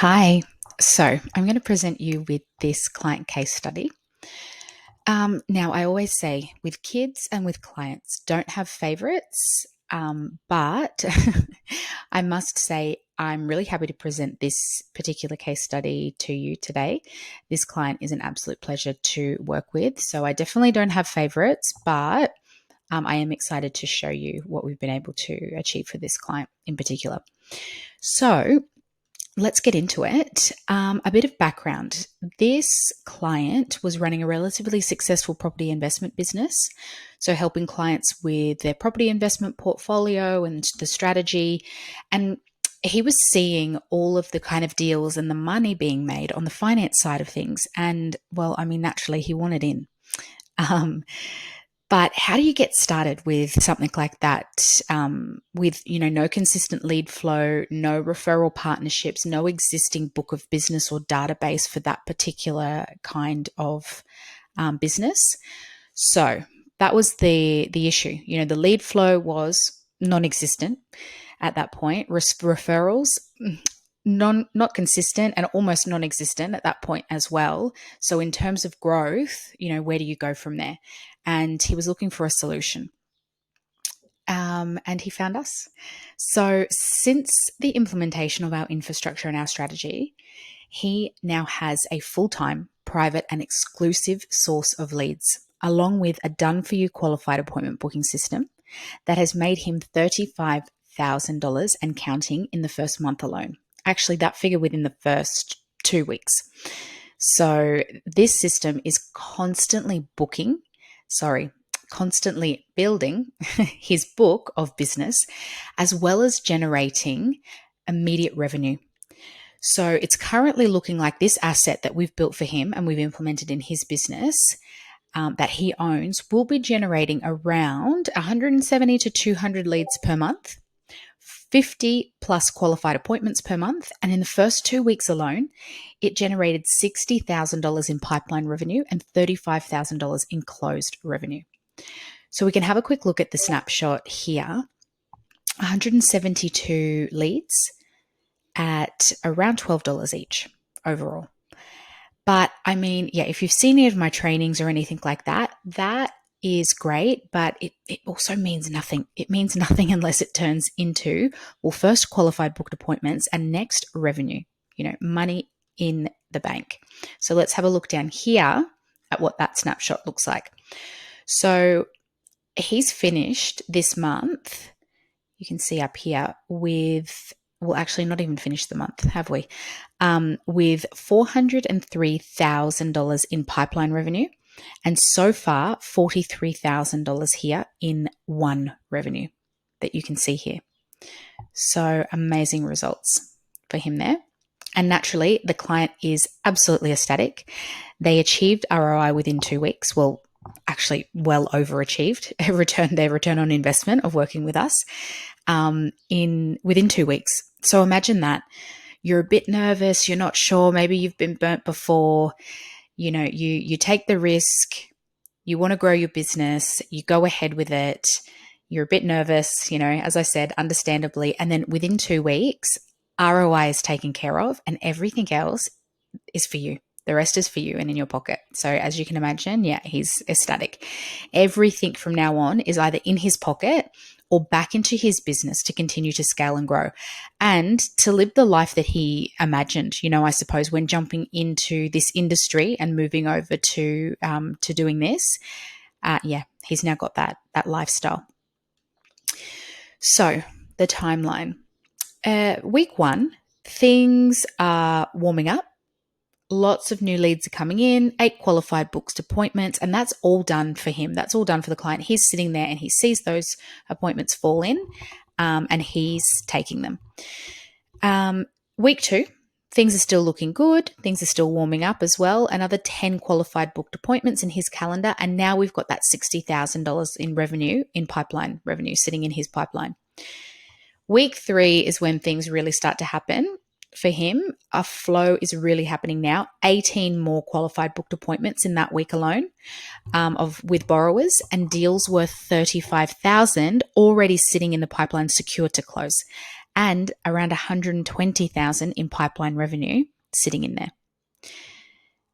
Hi. So I'm going to present you with this client case study. Now, I always say with kids and with clients, don't have favorites. But I must say, I'm really happy to present this particular case study to you today. This client is an absolute pleasure to work with. So I definitely don't have favorites, but I am excited to show you what we've been able to achieve for this client in particular. So, let's get into it. A bit of background. This client was running a relatively successful property investment business, so helping clients with their property investment portfolio and the strategy. And he was seeing all of the kind of deals and the money being made on the finance side of things. And well, I mean, naturally, he wanted in. Um, but how do you get started with something like that? With no consistent lead flow, no referral partnerships, no existing book of business or database for that particular kind of business. So that was the issue. The lead flow was non-existent at that point. Referrals not consistent and almost non-existent at that point as well. So in terms of growth, where do you go from there? And he was looking for a solution. And he found us. So since the implementation of our infrastructure and our strategy, he now has a full-time, private and exclusive source of leads, along with a done-for-you qualified appointment booking system that has made him $35,000 and counting in the first month alone. Actually, that figure within the first 2 weeks. So this system is constantly building his book of business, as well as generating immediate revenue. So it's currently looking like this asset that we've built for him and we've implemented in his business that he owns will be generating around 170 to 200 leads per month, 50 plus qualified appointments per month. And in the first 2 weeks alone, it generated $60,000 in pipeline revenue and $35,000 in closed revenue. So we can have a quick look at the snapshot here. 172 leads at around $12 each overall. But I mean, yeah, if you've seen any of my trainings or anything like that, that is great, but it also means nothing. It means nothing unless it turns into, well, first qualified booked appointments and next revenue, money in the bank. So let's have a look down here at what that snapshot looks like. So he's finished this month, you can see up here, with, well, actually not even finished the month, have we? With $403,000 in pipeline revenue, and so far $43,000 here in one revenue that you can see here. So amazing results for him there. And naturally, the client is absolutely ecstatic. They achieved ROI within 2 weeks. Well, actually well overachieved their return on investment of working with us within 2 weeks. So imagine that. You're a bit nervous, you're not sure, maybe you've been burnt before, you take the risk, you want to grow your business, you go ahead with it, you're a bit nervous, as I said, understandably, and then within 2 weeks, ROI is taken care of and everything else is for you. The rest is for you and in your pocket. So as you can imagine, yeah, he's ecstatic. Everything from now on is either in his pocket or back into his business to continue to scale and grow and to live the life that he imagined, I suppose, when jumping into this industry and moving over to doing this. Yeah, he's now got that lifestyle. So the timeline. Week 1, things are warming up. Lots of new leads are coming in, 8 qualified booked appointments, and that's all done for him. That's all done for the client. He's sitting there and he sees those appointments fall in and he's taking them. Week 2, things are still looking good. Things are still warming up as well. Another 10 qualified booked appointments in his calendar. And now we've got that $60,000 in revenue, in pipeline revenue sitting in his pipeline. Week 3 is when things really start to happen. For him, a flow is really happening now. 18 more qualified booked appointments in that week alone with borrowers, and deals worth $35,000 already sitting in the pipeline, secure to close. and around 120,000 in pipeline revenue sitting in there.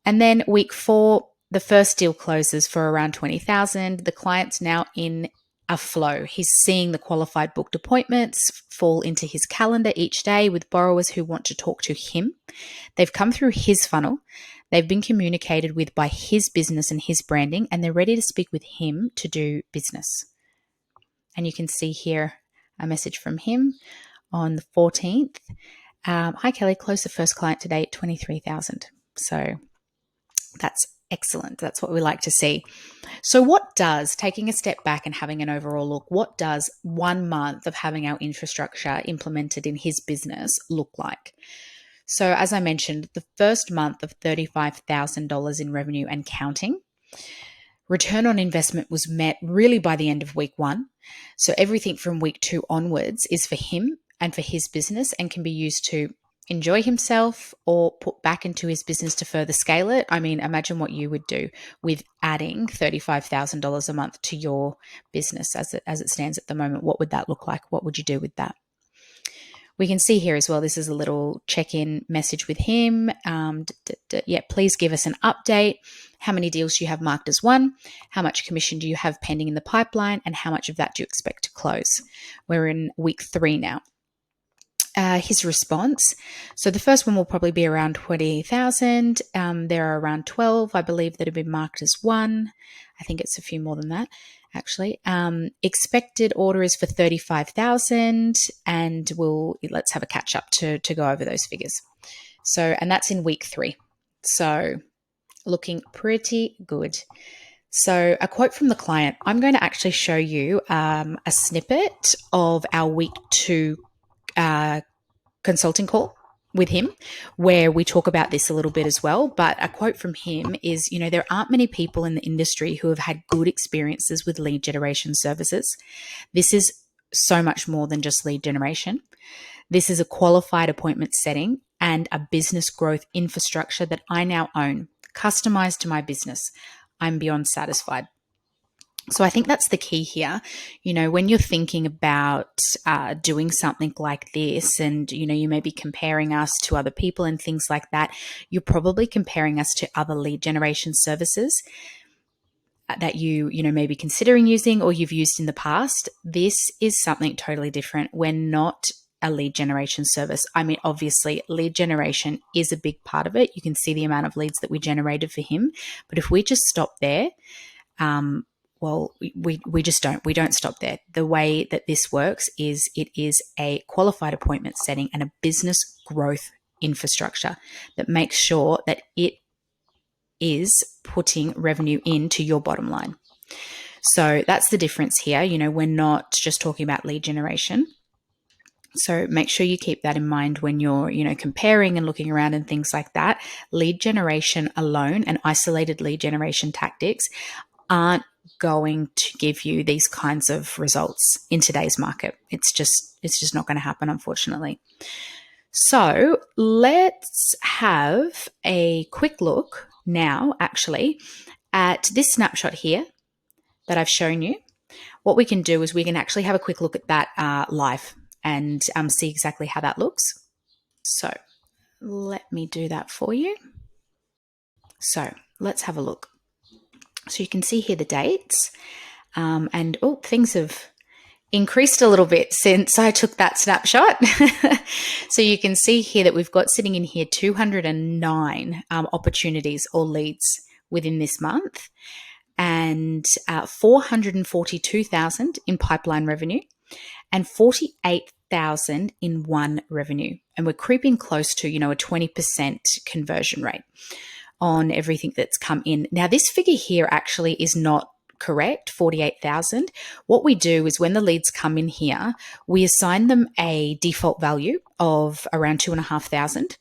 And then week 4, the first deal closes for around 20,000. The client's now in a flow. He's seeing the qualified booked appointments fall into his calendar each day with borrowers who want to talk to him. They've come through his funnel. They've been communicated with by his business and his branding, and they're ready to speak with him to do business. And you can see here a message from him on the 14th. Hi, Kelly, close the first client today at 23,000. So that's excellent. That's what we like to see. So what does, taking a step back and having an overall look, what does 1 month of having our infrastructure implemented in his business look like? So as I mentioned, the first month of $35,000 in revenue and counting. Return on investment was met really by the end of week 1. So everything from week 2 onwards is for him and for his business and can be used to enjoy himself or put back into his business to further scale it. I mean, imagine what you would do with adding $35,000 a month to your business as it stands at the moment. What would that look like? What would you do with that? We can see here as well, this is a little check-in message with him. Please give us an update. How many deals do you have marked as won? How much commission do you have pending in the pipeline? And how much of that do you expect to close? We're in week 3 now. His response. So the first one will probably be around 20,000. There are around 12, I believe, that have been marked as won. I think it's a few more than that, actually. Expected order is for 35,000, and let's have a catch up to go over those figures. So, and that's in week 3. So looking pretty good. So a quote from the client. I'm going to actually show you a snippet of our week 2 consulting call with him where we talk about this a little bit as well. But a quote from him is, there aren't many people in the industry who have had good experiences with lead generation services. This is so much more than just lead generation. This is a qualified appointment setting and a business growth infrastructure that I now own, customized to my business. I'm beyond satisfied. So I think that's the key here. When you're thinking about doing something like this and, you may be comparing us to other people and things like that, you're probably comparing us to other lead generation services that you may be considering using or you've used in the past. This is something totally different. We're not a lead generation service. I mean, obviously, lead generation is a big part of it. You can see the amount of leads that we generated for him. But if we just stop there, we just don't. We don't stop there. The way that this works is it is a qualified appointment setting and a business growth infrastructure that makes sure that it is putting revenue into your bottom line. So that's the difference here. We're not just talking about lead generation. So make sure you keep that in mind when you're, comparing and looking around and things like that. Lead generation alone and isolated lead generation tactics aren't going to give you these kinds of results in today's market. It's just not going to happen, unfortunately. So let's have a quick look now, actually, at this snapshot here that I've shown you. What we can do is we can actually have a quick look at that live and see exactly how that looks. So let me do that for you. So let's have a look. So you can see here the dates and things have increased a little bit since I took that snapshot. So you can see here that we've got sitting in here 209 opportunities or leads within this month and 442,000 in pipeline revenue and 48,000 in won revenue. And we're creeping close to, a 20% conversion rate on everything that's come in. Now, this figure here actually is not correct, 48,000. What we do is when the leads come in here, we assign them a default value of around 2,500.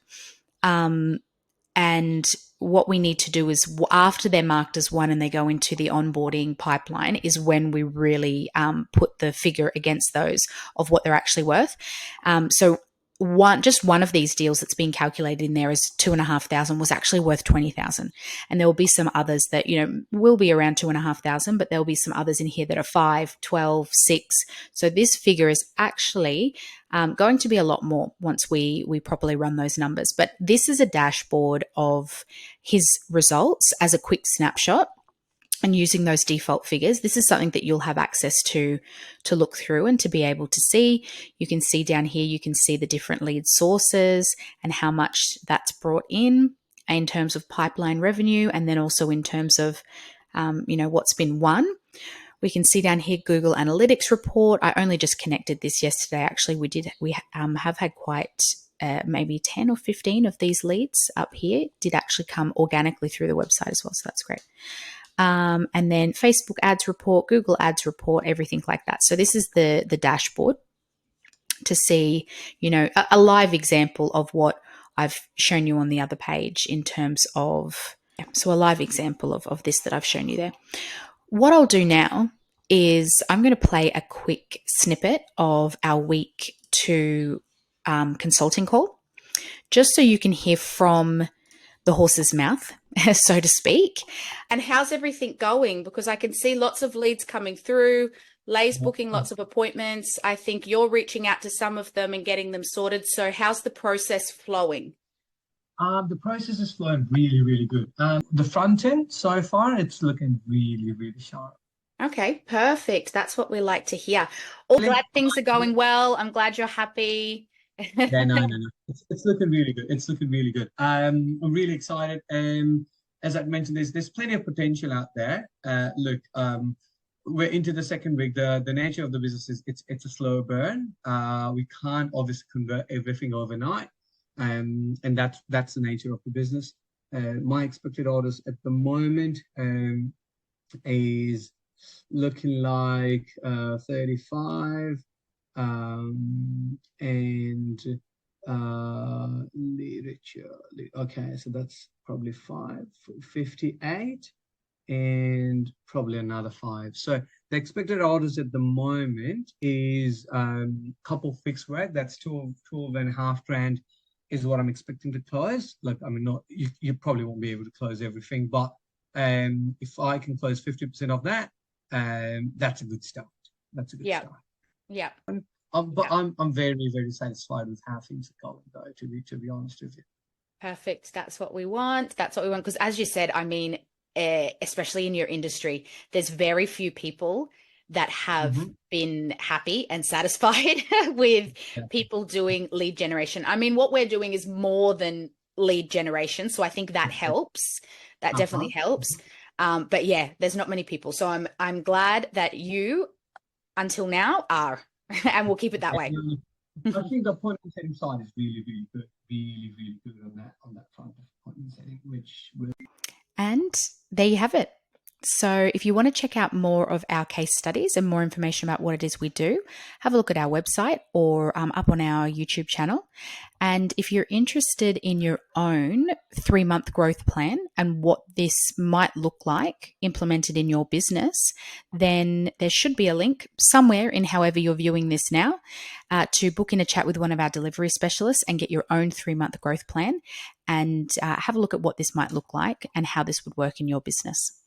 And what we need to do is after they're marked as one and they go into the onboarding pipeline is when we really put the figure against those of what they're actually worth. So one of these deals that's being calculated in there as 2,500 was actually worth 20,000. And there will be some others that, will be around 2,500, but there'll be some others in here that are 5, 12, 6. So this figure is actually going to be a lot more once we properly run those numbers. But this is a dashboard of his results as a quick snapshot. And using those default figures, this is something that you'll have access to look through and to be able to see. You can see down here, you can see the different lead sources and how much that's brought in terms of pipeline revenue, and then also in terms of, what's been won. We can see down here Google Analytics report. I only just connected this yesterday. Actually, we have had quite maybe 10 or 15 of these leads up here did actually come organically through the website as well. So that's great. And then Facebook ads report, Google ads report, everything like that. So this is the dashboard to see, a live example of what I've shown you on the other page in terms of, so a live example of this that I've shown you there. What I'll do now is I'm going to play a quick snippet of our week 2 consulting call, just so you can hear from the horse's mouth, so to speak. And how's everything going? Because I can see lots of leads coming through. Lay's booking lots of appointments. I think you're reaching out to some of them and getting them sorted. So how's the process flowing? The process is flowing really, really good. The front end so far, it's looking really, really sharp. Okay, perfect. That's what we like to hear. All glad things are going well. I'm glad you're happy. Yeah, no. It's looking really good. It's looking really good. I'm really excited. As I mentioned, there's plenty of potential out there. Look, we're into the second week. The nature of the business is it's a slow burn. We can't obviously convert everything overnight, and that's the nature of the business. My expected orders at the moment is looking like 35. And literature. Okay, so that's probably 58 and probably another 5. So the expected orders at the moment is couple fixed work. That's 12.5 grand is what I'm expecting to close. Like, I mean, not you probably won't be able to close everything, but if I can close 50% of that, that's a good start. That's a good start. Yeah. But I'm very, very satisfied with how things are going, though, to be honest with you. Perfect. That's what we want. Because as you said, I mean, especially in your industry, there's very few people that have been happy and satisfied with people doing lead generation. I mean, what we're doing is more than lead generation. So I think that helps. That definitely helps. But yeah, there's not many people. So I'm glad that you, until now, are. And we'll keep it that way. I think the appointment setting side is really, really good. Really, really good on that front of appointment setting, which will... And there you have it. So if you want to check out more of our case studies and more information about what it is we do, have a look at our website or up on our YouTube channel. And if you're interested in your own 3-month growth plan and what this might look like implemented in your business, then there should be a link somewhere in however you're viewing this now to book in a chat with one of our delivery specialists and get your own 3-month growth plan and have a look at what this might look like and how this would work in your business.